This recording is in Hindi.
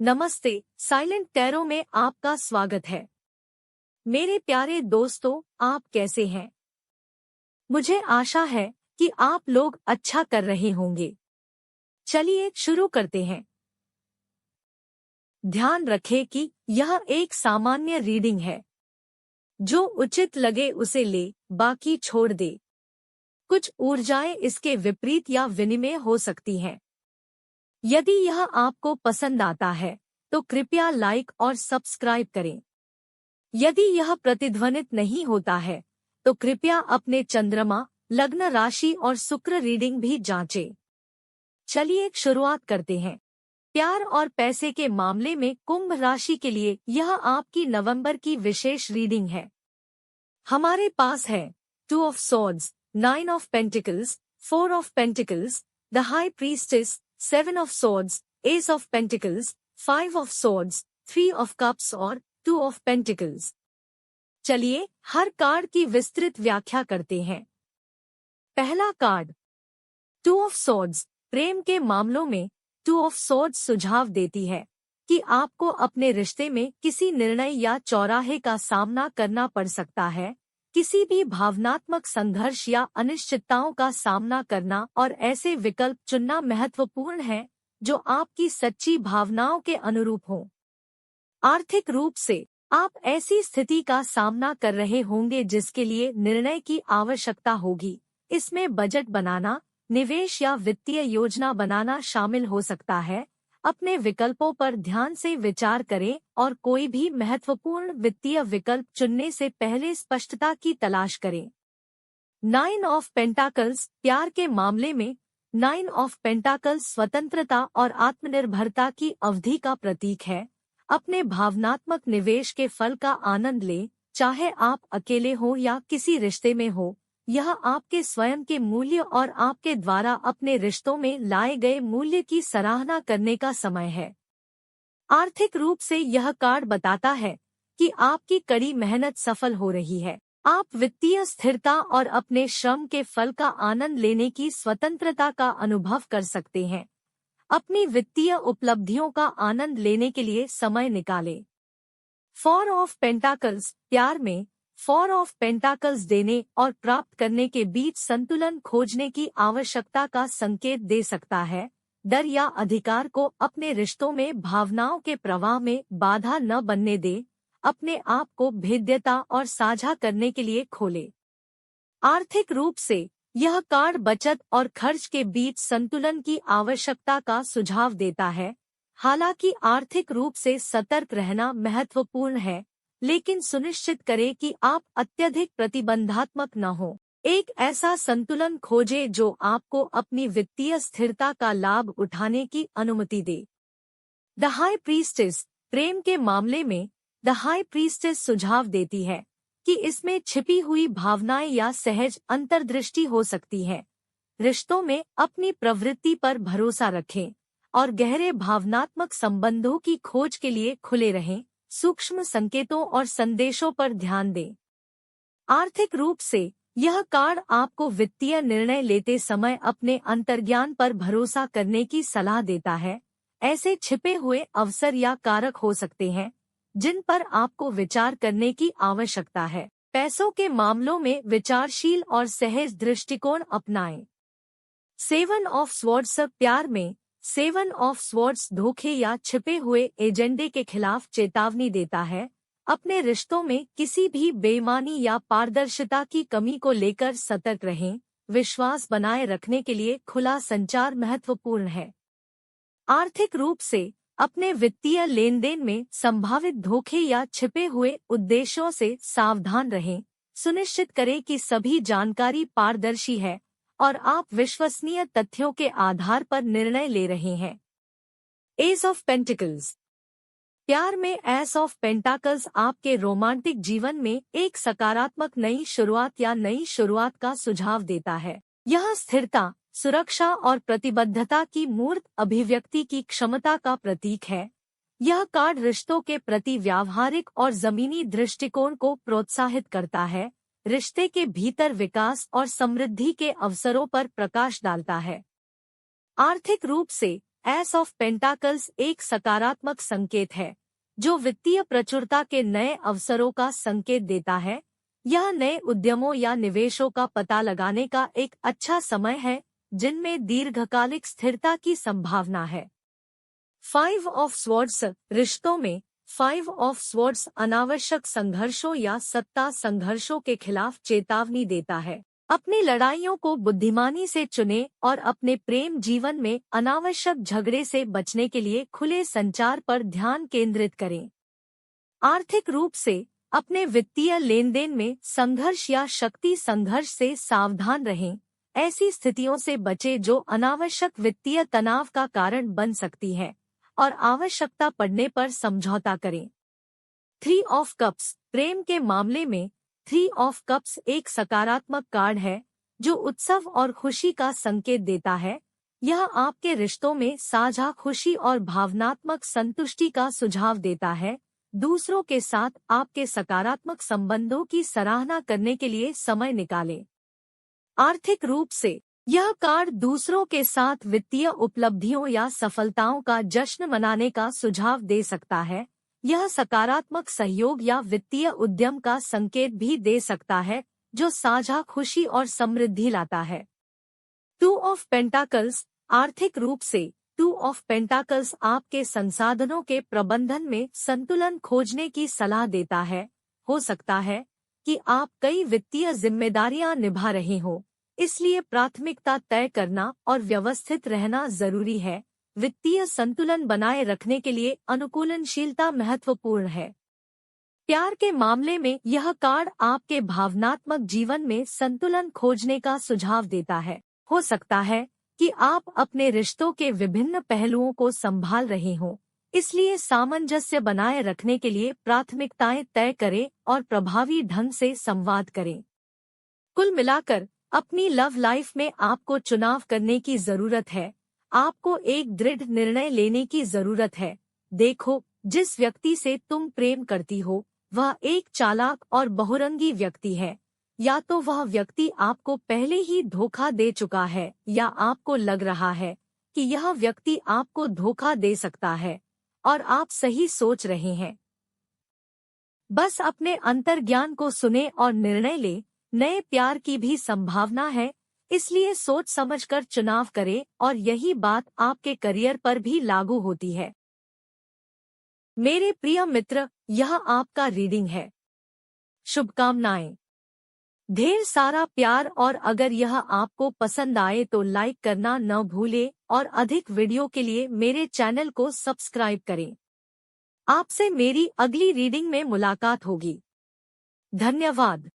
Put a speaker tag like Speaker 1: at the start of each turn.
Speaker 1: नमस्ते, साइलेंट टैरो में आपका स्वागत है। मेरे प्यारे दोस्तों, आप कैसे हैं? मुझे आशा है कि आप लोग अच्छा कर रहे होंगे। चलिए शुरू करते हैं। ध्यान रखें कि यह एक सामान्य रीडिंग है। जो उचित लगे उसे ले, बाकी छोड़ दे। कुछ ऊर्जाएं इसके विपरीत या विनिमय हो सकती हैं। यदि यह आपको पसंद आता है तो कृपया लाइक और सब्सक्राइब करें। यदि यह प्रतिध्वनित नहीं होता है तो कृपया अपने चंद्रमा, लग्न राशि और शुक्र रीडिंग भी जांचें। चलिए शुरुआत करते हैं। प्यार और पैसे के मामले में कुंभ राशि के लिए यह आपकी नवंबर की विशेष रीडिंग है। हमारे पास है 2 of swords, 9 of pentacles, 4 of pentacles, the high priestess, 7 of swords, S of pentacles, 5 of swords, 3 of cups और 2 ऑफ पेंटिकल्स। चलिए हर कार्ड की विस्तृत व्याख्या करते हैं। पहला कार्ड 2 ऑफ सॉर्ड्स। प्रेम के मामलों में 2 ऑफ सॉर्ड्स सुझाव देती है कि आपको अपने रिश्ते में किसी निर्णय या चौराहे का सामना करना पड़ सकता है। किसी भी भावनात्मक संघर्ष या अनिश्चितताओं का सामना करना और ऐसे विकल्प चुनना महत्वपूर्ण है जो आपकी सच्ची भावनाओं के अनुरूप हों। आर्थिक रूप से आप ऐसी स्थिति का सामना कर रहे होंगे जिसके लिए निर्णय की आवश्यकता होगी। इसमें बजट बनाना, निवेश या वित्तीय योजना बनाना शामिल हो सकता है। अपने विकल्पों पर ध्यान से विचार करें और कोई भी महत्वपूर्ण वित्तीय विकल्प चुनने से पहले स्पष्टता की तलाश करें। 9 ऑफ पेंटाकल्स। प्यार के मामले में 9 ऑफ पेंटाकल्स स्वतंत्रता और आत्मनिर्भरता की अवधि का प्रतीक है। अपने भावनात्मक निवेश के फल का आनंद लें, चाहे आप अकेले हो या किसी रिश्ते में हो। यह आपके स्वयं के मूल्य और आपके द्वारा अपने रिश्तों में लाए गए मूल्य की सराहना करने का समय है। आर्थिक रूप से यह कार्ड बताता है कि आपकी कड़ी मेहनत सफल हो रही है। आप वित्तीय स्थिरता और अपने श्रम के फल का आनंद लेने की स्वतंत्रता का अनुभव कर सकते हैं। अपनी वित्तीय उपलब्धियों का आनंद लेने के लिए समय निकालें। 4 ऑफ पेंटाकल्स। प्यार में 4 ऑफ पेंटाकल्स देने और प्राप्त करने के बीच संतुलन खोजने की आवश्यकता का संकेत दे सकता है। डर या अधिकार को अपने रिश्तों में भावनाओं के प्रवाह में बाधा न बनने दे। अपने आप को भेद्यता और साझा करने के लिए खोले। आर्थिक रूप से यह कार्ड बचत और खर्च के बीच संतुलन की आवश्यकता का सुझाव देता है। हालांकि आर्थिक रूप से सतर्क रहना महत्वपूर्ण है, लेकिन सुनिश्चित करें कि आप अत्यधिक प्रतिबंधात्मक न हो। एक ऐसा संतुलन खोजें जो आपको अपनी वित्तीय स्थिरता का लाभ उठाने की अनुमति दे। The high priestess. प्रेम के मामले में द हाई प्रीस्टेस सुझाव देती है कि इसमें छिपी हुई भावनाएं या सहज अंतर्दृष्टि हो सकती है। रिश्तों में अपनी प्रवृत्ति पर भरोसा रखें और गहरे भावनात्मक संबंधों की खोज के लिए खुले रहें। सूक्ष्म संकेतों और संदेशों पर ध्यान दें। आर्थिक रूप से यह कार्ड आपको वित्तीय निर्णय लेते समय अपने अंतर्ज्ञान पर भरोसा करने की सलाह देता है। ऐसे छिपे हुए अवसर या कारक हो सकते हैं जिन पर आपको विचार करने की आवश्यकता है। पैसों के मामलों में विचारशील और सहज दृष्टिकोण अपनाएं। 7 ऑफ स्वॉर्ड्स। प्यार में 7 ऑफ स्वॉर्ड्स धोखे या छिपे हुए एजेंडे के खिलाफ चेतावनी देता है। अपने रिश्तों में किसी भी बेईमानी या पारदर्शिता की कमी को लेकर सतर्क रहें। विश्वास बनाए रखने के लिए खुला संचार महत्वपूर्ण है। आर्थिक रूप से अपने वित्तीय लेन देन में संभावित धोखे या छिपे हुए उद्देश्यों से सावधान रहें। सुनिश्चित करें कि सभी जानकारी पारदर्शी है और आप विश्वसनीय तथ्यों के आधार पर निर्णय ले रहे हैं। S of pentacles. प्यार में एस ऑफ पेंटाकल्स आपके रोमांटिक जीवन में एक सकारात्मक नई शुरुआत या नई शुरुआत का सुझाव देता है। यह स्थिरता, सुरक्षा और प्रतिबद्धता की मूर्त अभिव्यक्ति की क्षमता का प्रतीक है। यह कार्ड रिश्तों के प्रति व्यावहारिक और जमीनी दृष्टिकोण को प्रोत्साहित करता है। रिश्ते के भीतर विकास और समृद्धि के अवसरों पर प्रकाश डालता है। आर्थिक रूप से एस ऑफ पेंटाकल्स एक सकारात्मक संकेत है जो वित्तीय प्रचुरता के नए अवसरों का संकेत देता है। यह नए उद्यमों या निवेशों का पता लगाने का एक अच्छा समय है जिनमें दीर्घकालिक स्थिरता की संभावना है। 5 ऑफ स्वॉर्ड्स रिश्तों में 5 ऑफ स्वॉर्ड्स अनावश्यक संघर्षों या सत्ता संघर्षों के खिलाफ चेतावनी देता है। अपनी लड़ाइयों को बुद्धिमानी से चुनें और अपने प्रेम जीवन में अनावश्यक झगड़े से बचने के लिए खुले संचार पर ध्यान केंद्रित करें। आर्थिक रूप से अपने वित्तीय लेनदेन में संघर्ष या शक्ति संघर्ष से सावधान रहें। ऐसी स्थितियों से बचें जो अनावश्यक वित्तीय तनाव का कारण बन सकती है और आवश्यकता पड़ने पर समझौता करें। 3 ऑफ कप्स प्रेम के मामले में 3 ऑफ कप्स एक सकारात्मक कार्ड है जो उत्सव और खुशी का संकेत देता है। यह आपके रिश्तों में साझा खुशी और भावनात्मक संतुष्टि का सुझाव देता है। दूसरों के साथ आपके सकारात्मक संबंधों की सराहना करने के लिए समय निकालें। आर्थिक रूप से यह कार्ड दूसरों के साथ वित्तीय उपलब्धियों या सफलताओं का जश्न मनाने का सुझाव दे सकता है। यह सकारात्मक सहयोग या वित्तीय उद्यम का संकेत भी दे सकता है जो साझा खुशी और समृद्धि लाता है। 2 ऑफ पेंटाकल्स आर्थिक रूप से 2 ऑफ पेंटाकल्स आपके संसाधनों के प्रबंधन में संतुलन खोजने की सलाह देता है। हो सकता है कि आप कई वित्तीय जिम्मेदारियां निभा रहे हो, इसलिए प्राथमिकता तय करना और व्यवस्थित रहना जरूरी है। वित्तीय संतुलन बनाए रखने के लिए अनुकूलनशीलता महत्वपूर्ण है। प्यार के मामले में यह कार्ड आपके भावनात्मक जीवन में संतुलन खोजने का सुझाव देता है। हो सकता है कि आप अपने रिश्तों के विभिन्न पहलुओं को संभाल रहे हों, इसलिए सामंजस्य बनाए रखने के लिए प्राथमिकताएं तय करें और प्रभावी ढंग से संवाद करें। कुल मिलाकर अपनी लव लाइफ में आपको चुनाव करने की जरूरत है। आपको एक दृढ़ निर्णय लेने की जरूरत है। देखो, जिस व्यक्ति से तुम प्रेम करती हो वह एक चालाक और बहुरंगी व्यक्ति है। या तो वह व्यक्ति आपको पहले ही धोखा दे चुका है या आपको लग रहा है कि यह व्यक्ति आपको धोखा दे सकता है और आप सही सोच रहे हैं। बस अपने अंतर्ज्ञान को सुने और निर्णय लें। नए प्यार की भी संभावना है, इसलिए सोच समझकर चुनाव करें और यही बात आपके करियर पर भी लागू होती है। मेरे प्रिय मित्र, यह आपका रीडिंग है। शुभकामनाएं। ढेर सारा प्यार, और अगर यह आपको पसंद आए तो लाइक करना न भूलें और अधिक वीडियो के लिए मेरे चैनल को सब्सक्राइब करें। आपसे मेरी अगली रीडिंग में मुलाकात होगी। धन्यवाद।